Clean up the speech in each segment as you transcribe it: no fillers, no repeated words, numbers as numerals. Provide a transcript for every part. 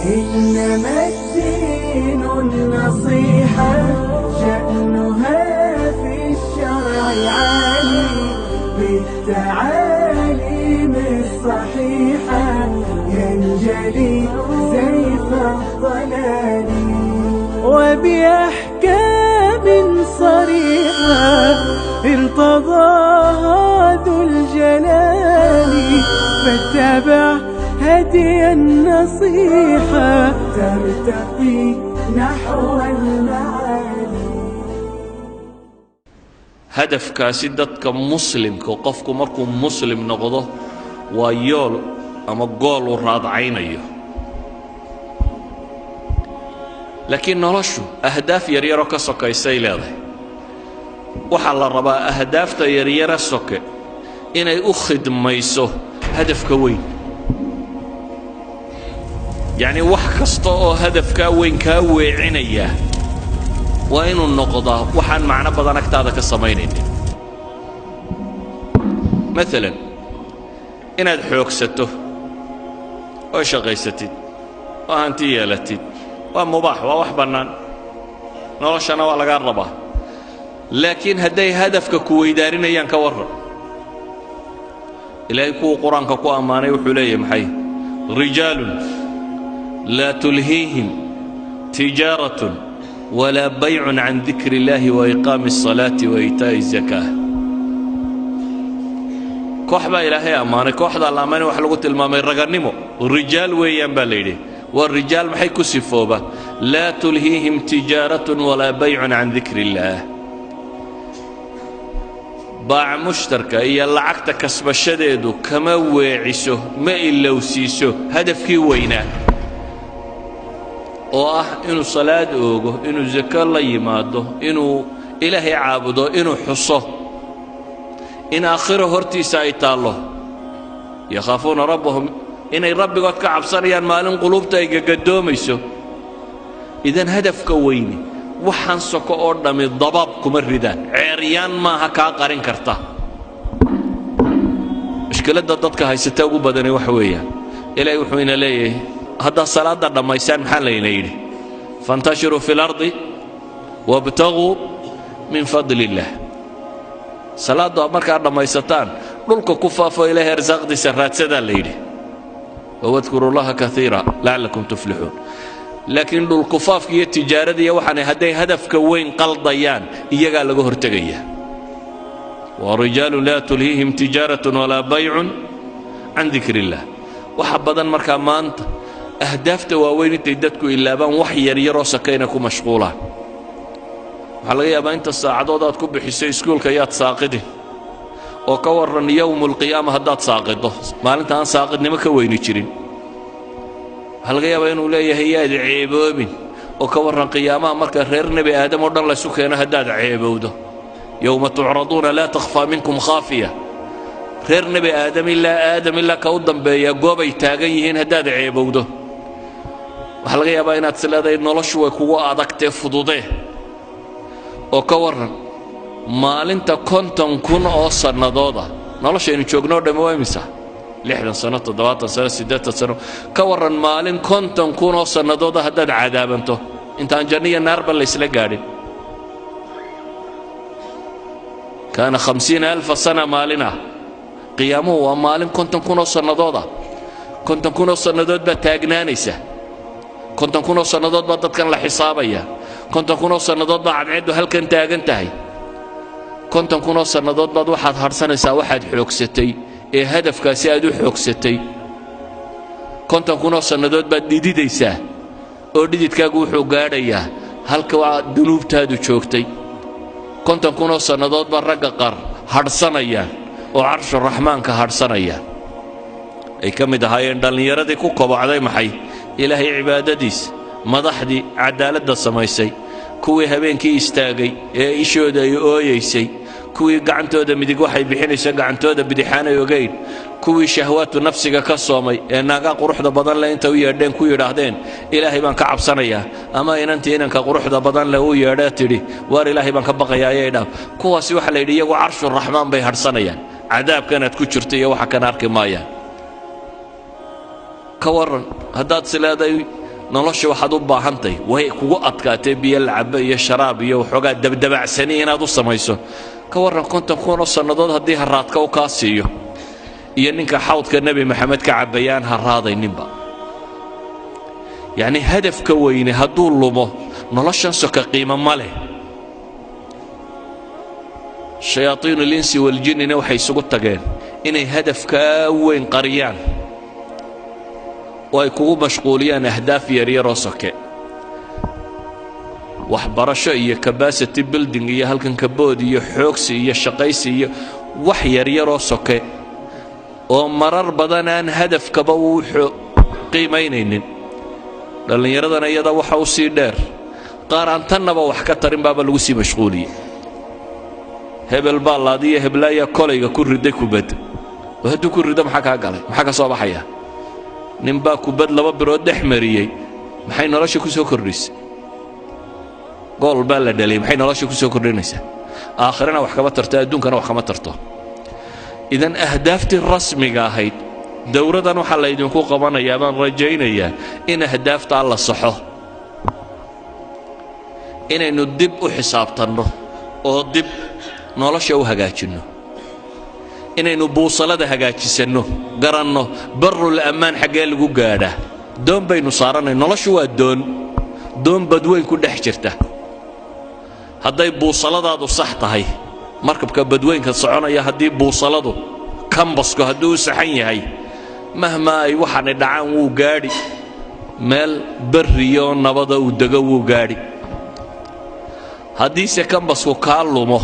إنما الدين النصيحة شأنها في الشرع عالي بالتعاليم الصحيحة ينجلي زيف الضلال وبأحكام صريحة ارتضاها ذو الجلال فاتبع هدي النصيحة ترتقي نحو المعالي. هدف كاسدتك مسلم كوقفك مركو مسلم نقضه ويول أما قول راضعين أيه لكن نرشو أهداف يريرا كسوكا يسيل هذا وحال الربا أهداف يريرا سوكا إن أخد ميسو هدف كوين يعني وحكستو هدف كوين كوي عنيا وإنو النقضة وحان معنا بدنك تادك الصمينين مثلا إن الحوك ستو وشغيستي وهانتي يالتي ومباح ووح بنان نرشنا ولا قربه لكن هدي هدفك كوي دارين ايان كورر إلهي كو قرآن كو أماني وحلي محي رجال لا تلهيهم تجارة ولا بيع عن ذكر الله وإقام الصلاة وإيتاء الزكاة كوحبا إلهي أماني كوحدا الأماني وحلقوا المامي رغنمو الرجال ويان باليدي والرجال محي كسفوبة لا تلهيهم تجارة ولا بيع عن ذكر الله باع مشتركة إيا لعقت كسب الشديد كما ويعسه ما إلا وسيسه هدفكي وينه إنو صلاة أوغو إنو زكاة الله يماده إنو إلهي عابده إنو حصه إن آخره هرتي سايتا الله يخافون ربهم إني ربي قد كعب صريان مالن قلوبتا يقدوم يسو إذن هدفك ويني وحان سكو أردم الضباب كمردان عريان ما هكا قارن كرتا إشكالات ضدتك هاي ستاوغو بدني وحوية إلهي وحوين ليه هذا الصلاة دا ما يسان محل ينيري فانتشروا في الأرض وابتغوا من فضل الله صلاة دا مركا دا ما يستان للك كفافو إلهي رزاق دي سرات سدا ليلي واذكروا الله كثيرا لعلكم تفلحون لكن الكفاف كي التجارة دي وحنا هدي هدف كوين قلضيان إيجا لغو هرتقية ورجال لا تلهيهم تجارة ولا بيع عن ذكر الله وحبدا مركا ما أنت أهداف تواوين تيدتكو إلا بان وحي يريرو سكينكو مشغولا حلقة يابا أنت الساعدودات كو بحسي سكول كيات ساقده وكورن يوم القيامة هدات ساقده ما أنت أن ساقدني ما كوين يشرين حلقة يابا إنو ليه هي عيبوبين وكورن قيامة مركا غير نبي آدم ودن الله سكينة هدات عيبوده يوم تعرضون لا تخفى منكم خافية غير نبي آدم إلا كودن بيا قوبي تاقيهين هداد عيبوده وحلقة يابا إنات سلادة نولشوا كوا أدكتي فضوده وكورن maalinta 50 kun oo sanadooda noloshaynu joogno dhameeyaysa 60 sano 70 sano 80 sano ka waran maalin 50 kun oo sanadooda haddaad cadaabanto intaan janniya naarba la isla gaadhin kana 50000 sana maalina qiyaamuhu waa maalin 50 kun oo sanadooda 50 kun oo sanadood ba taagnaanaysa 50 kun oo sanadood ba dadkan la xisaabaya 50 kun oo sanadood ba cadceedu halkan taagan tahay 50 kun oo sanadood baad waxaad harsanaysaa waxaad xoogsatay ee hadafkaasi aad u xoogsatay 50 kun oo sanadood baad dhididaysaa oo dhididkaagu wuxuu gaadhayaa halka waa dunuubtaadu joogtay 50 kun oo sanadood baad ragga qaar harsanayaan oo carshu raxmaanka harsanayaan ay ka mid ahaayeen dhallinyaradii ku kobocday maxay ilaahay cibaadadiis madaxdii cadaaladda samaysay kuwii habeenkii istaagay ee ishooda ay ooyeysay kuwii gacantooda midig waxay bixinaysaa gacantooda bidixaanay ogeyn kuwii shahwaatu nafsiga ka soomay ee naaga quruxda badan leh inta u yeedheen ku yidhaahdeen ilaahay baan ka cabsanayaa ama inantii inanka quruxda badan leh u yeedhaa tidhi waar ilaahay baan ka baqayaa ayay dhaaf kuwaasi waxa la yidhi iyagu carshu raxmaan bay harsanayaan cadaabkanaad ku jirta iyo waxa kana arki maayaan ka waran haddaad sileeday nolosha waxaad u baahantay way kugu adkaatay biyo lacabo iyo sharaab iyo waxoogaa dabdabacsani inaad u samayso ka warran 50,000 sannadood haddii haraadka u kaa siiyo iyo ninka xawdka nebi maxamed ka cabbayaan haraadayninba yacni hadafka weyne hadduu lumo noloshan soka qiimo ma leh shayaaiin alinsi waljinina waxay isugu tageen inay hadafkaa weyn qariyaan oo ay kugu mashquuliyaan ahdaaf yaryaroo soke waxbarasho iyo capacity building iyo halkan kabood iyo xoogsi iyo shaqaysi iyo wax yaryaroo soke oo marar badan aan hadafkaba uu qiimaynaynin dhallinyaradana iyada waxa u sii dheer qaar aan tannaba wax ka tarin baaba lagu sii mashquuliyey hebel baa laadiyo heblaaya kolayga ku riday kubad oo hadduu ku rido maxaa kaa galay maxaa ka soo baxaya ninbaa kubad 2 birood dhex mariyey maxay nolosha ku soo kordhisay gool baa la dhalay maxay nolosha ku soo kordhinaysaa aakhirana wax kama tarto adduunkana wax kama tarto idan ahdaaftii rasmiga ahayd dowradan waxaa laydinku qabanayaa baan rajaynayaa in ahdaafta la saxo inaynu dib u xisaabtanno oo dib nolosha u hagaajinno inaynu buusalada hagaajisanno garanno barul ammaan xaggee lagu gaadhaa doon baynu saaranay noloshu waa doon badweyn ku dhex jirta hadday buusaladaadu sax tahay markabka badweynka soconaya haddii buusaladu kambasku hadduu u saxan yahay mahma ay waxaanay dhacaan wuu gaadhi meel barriyo nabada uu dego wuu gaadhi haddiise kambasku kaa lumo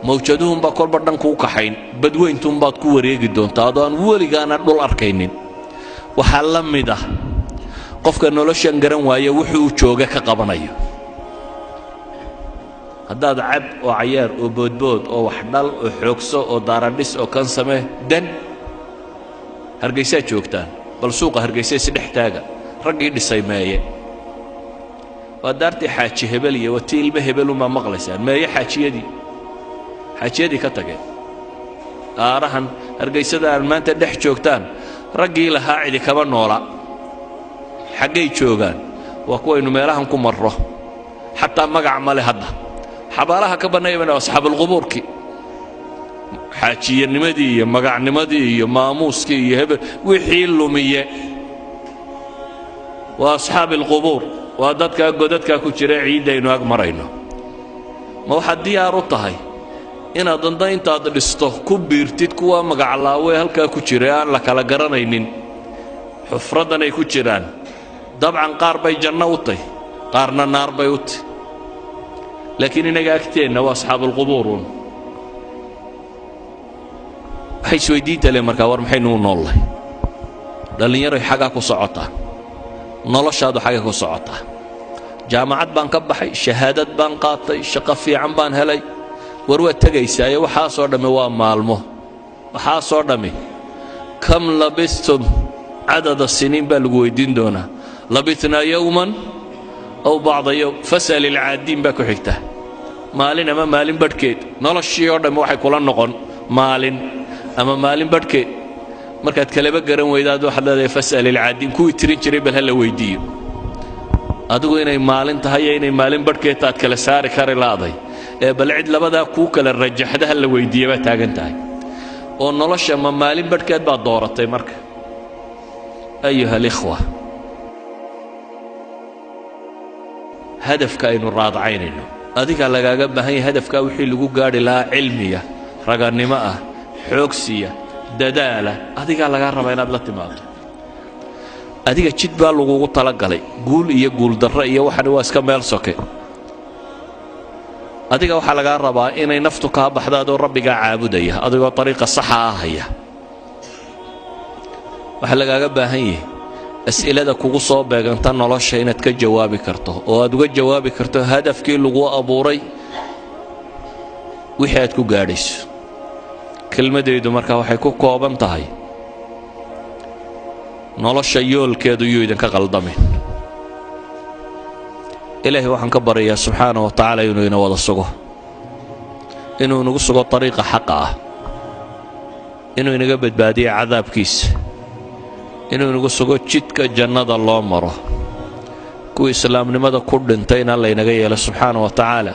mawjaduhunbaa kolba dhan kuu kaxayn badweyntuunbaad ku wareegi doontaa adoo aan weligaana dhul arkaynin waxaa la mid ah qofka noloshan garan waaya wuxuu u jooga ka qabanayo haddaad cab oo cayaar oo boodbood oo wax dhal oo xoogso oo daaradhis oo kan samee dan hargaysaad joogtaan bal suuqa hargaysa isdhex taaga raggii dhisay meeye waa daartii xaaji hebel iyo watii ilmo hebelunbaa maqlaysaan meeye xaajiyadii ka tageen aarahan hargaysada aan maanta dhex joogtaan raggii lahaa cidi kama noola xaggay joogaan waa kuwaynu meelahan ku marro xataa magac male hadda xabaalaha ka bannaayabana asxaabulqubuurkii xaajiyanimadii iyo magacnimadii iyo maamuuskii iyo hebel wixii lumiye waa asxaabilqubuur waa dadkaa godadkaa ku jira ciiddaynu ag marayno ma waxaad diyaar u tahay inaad danda intaad dhisto ku biirtid kuwa magaclaawe halkaa ku jira aan la kala garanaynin xufraddan ay ku jiraan dabcan qaar bay janno u tahy qaarna naar bay u tahy laakiin inaga agteenna waa asxaabulqubuuruun waxay isweydiinta le markaa war maxaynu u noollahay dhallinyaroy xaggaa ku socotaa noloshaadu xagga ku socotaa jaamacad baan ka baxay shahaadad baan qaatay shaqo fiican baan helay war waad tegaysaaye waxaasoo dhammi waa maalmo waxaasoo dhammi kam labistum cadada siniin baa lagu weydiin doonaa labitnaa yowman aw bacda yowm fas'al ilcaadiin baa ku xigta maalin ama maalin badhkeed noloshii oo dhammi waxay kula noqon maalin ama maalin badhkeed markaad kaleba garan weydaad waxaad leedahay fas'al ilcaadiin kuwii tirin jiray bal ha la weydiiyo adigu inay maalin tahay iyo inay maalin badhkeed taad kala saari kari la'day ee bal cid labadaa kuu kala rajaxda ha la weydiiya baad taagan tahay oo nolosha ma maalin badhkeed baad dooratay marka ayuha alikhwa hadafka aynu raadacaynayno adigaa lagaaga baahan yahay hadafkaa wixii lagu gaadhi lahaa cilmiya ragannimo ah xoogsiya dadaala adigaa lagaa rabaa inaad la timaado adiga jid baa lagugu talagalay guul iyo guuldarro iyo waxani waa iska meel soke adiga waxaa lagaa rabaa inay naftu kaa baxdo adoo rabbigaa caabudaya adigoo ariiqa saxa ah haya waxaa lagaaga baahan yahay as'ilada kugu soo beeganta nolosha inaad ka jawaabi karto oo aad uga jawaabi karto hadafkii lagu abuuray wixii aad ku gaadhayso kelmadaydu markaa waxay ku kooban tahay nolosha yoolkeedu yuu idinka qaldamin ilaahay waxaan ka baryayaa subxaana wa tacaala inuu ina wada sugo inuu inagu sugo ariiqa xaqa ah inuu inaga badbaadiyo cadaabkiisa inuu inagu sugo jidka jannada loo maro kuwii islaamnimada ku dhintayna laynaga yeelo subxaana wa tacaala